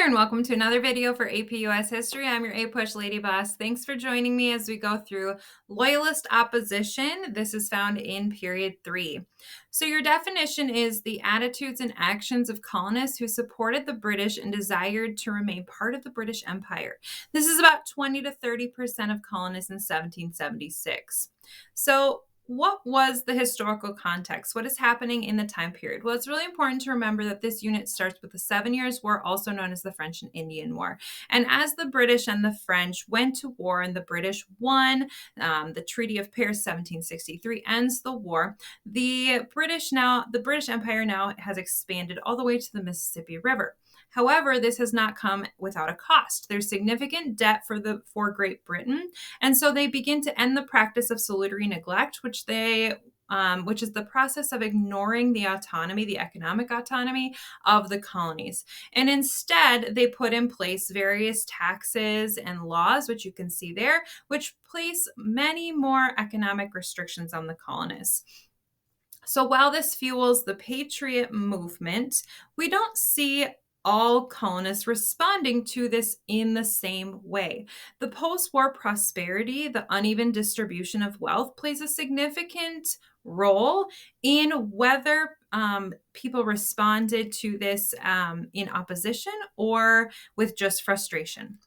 and welcome to another video for AP US History. I'm your A-Push Lady Boss. Thanks for joining me as we go through Loyalist Opposition. This is found in period 3. So your definition is the attitudes and actions of colonists who supported the British and desired to remain part of the British Empire. This is about 20 to 30% of colonists in 1776. So what was the historical context? What is happening in the time period? Well, it's really important to remember that this unit starts with the 7 Years' War, also known as the French and Indian War. And as the British and the French went to war and the British won, the Treaty of Paris 1763 ends the war. The British Empire now has expanded all the way to the Mississippi River. However, this has not come without a cost. There's significant debt for Great Britain, and so they begin to end the practice of salutary neglect, which is the process of ignoring the autonomy, the economic autonomy of the colonies. And instead, they put in place various taxes and laws, which you can see there, which place many more economic restrictions on the colonists. So while this fuels the patriot movement, we don't see all colonists responding to this in the same way. The post-war prosperity, the uneven distribution of wealth, plays a significant role in whether people responded to this in opposition or with just frustration.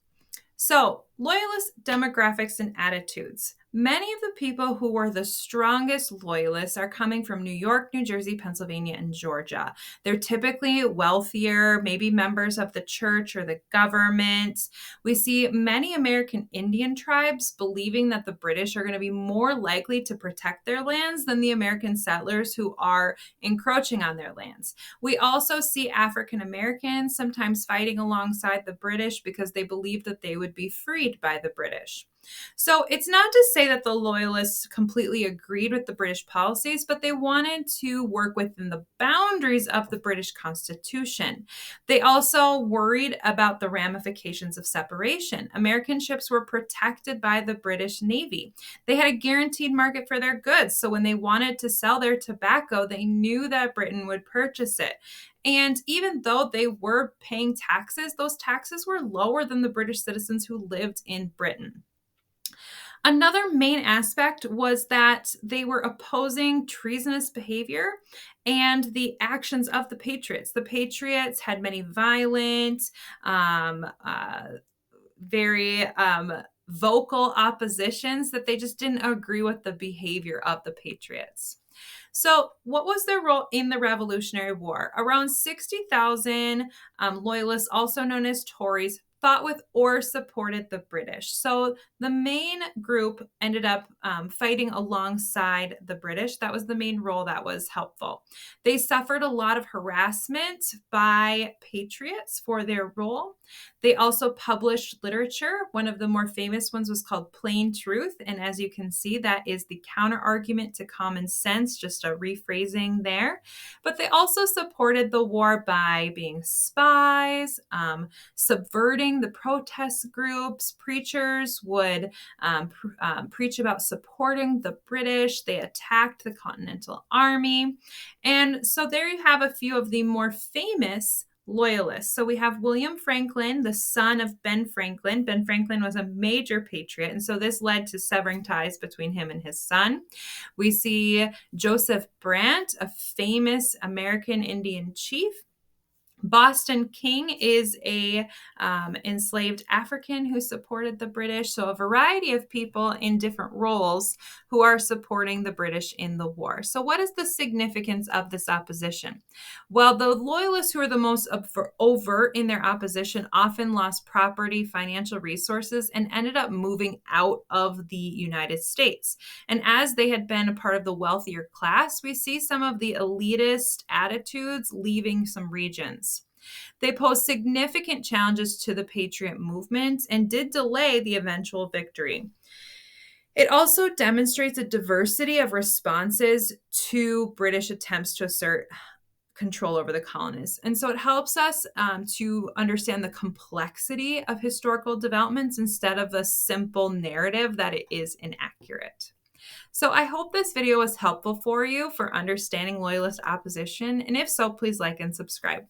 So, Loyalist demographics and attitudes. Many of the people who were the strongest Loyalists are coming from New York, New Jersey, Pennsylvania, and Georgia. They're typically wealthier, maybe members of the church or the government. We see many American Indian tribes believing that the British are going to be more likely to protect their lands than the American settlers who are encroaching on their lands. We also see African Americans sometimes fighting alongside the British because they believe that they would be freed by the British. So it's not to say that the Loyalists completely agreed with the British policies, but they wanted to work within the boundaries of the British Constitution. They also worried about the ramifications of separation. American ships were protected by the British Navy. They had a guaranteed market for their goods, so when they wanted to sell their tobacco, they knew that Britain would purchase it. And even though they were paying taxes, those taxes were lower than the British citizens who lived in Britain. Another main aspect was that they were opposing treasonous behavior and the actions of the Patriots. The Patriots had many violent, very vocal oppositions that they just didn't agree with the behavior of the Patriots. So what was their role in the Revolutionary War? Around 60,000 Loyalists, also known as Tories, fought with or supported the British. So the main group ended up fighting alongside the British. That was the main role that was helpful. They suffered a lot of harassment by patriots for their role. They also published literature. One of the more famous ones was called Plain Truth. And as you can see, that is the counter argument to common sense, just a rephrasing there. But they also supported the war by being spies, subverting the protest groups. Preachers would preach about supporting the British. They attacked the Continental Army. And so there you have a few of the more famous Loyalists. So we have William Franklin, the son of Ben Franklin. Ben Franklin was a major patriot, and so this led to severing ties between him and his son. We see Joseph Brant, a famous American Indian chief. Boston King is a enslaved African who supported the British. So a variety of people in different roles who are supporting the British in the war. So what is the significance of this opposition? Well, the Loyalists who are the most overt in their opposition often lost property, financial resources, and ended up moving out of the United States. And as they had been a part of the wealthier class, we see some of the elitist attitudes leaving some regions. They posed significant challenges to the Patriot movement and did delay the eventual victory. It also demonstrates a diversity of responses to British attempts to assert control over the colonists. And so it helps us to understand the complexity of historical developments instead of the simple narrative that it is inaccurate. So I hope this video was helpful for you for understanding Loyalist opposition. And if so, please like and subscribe.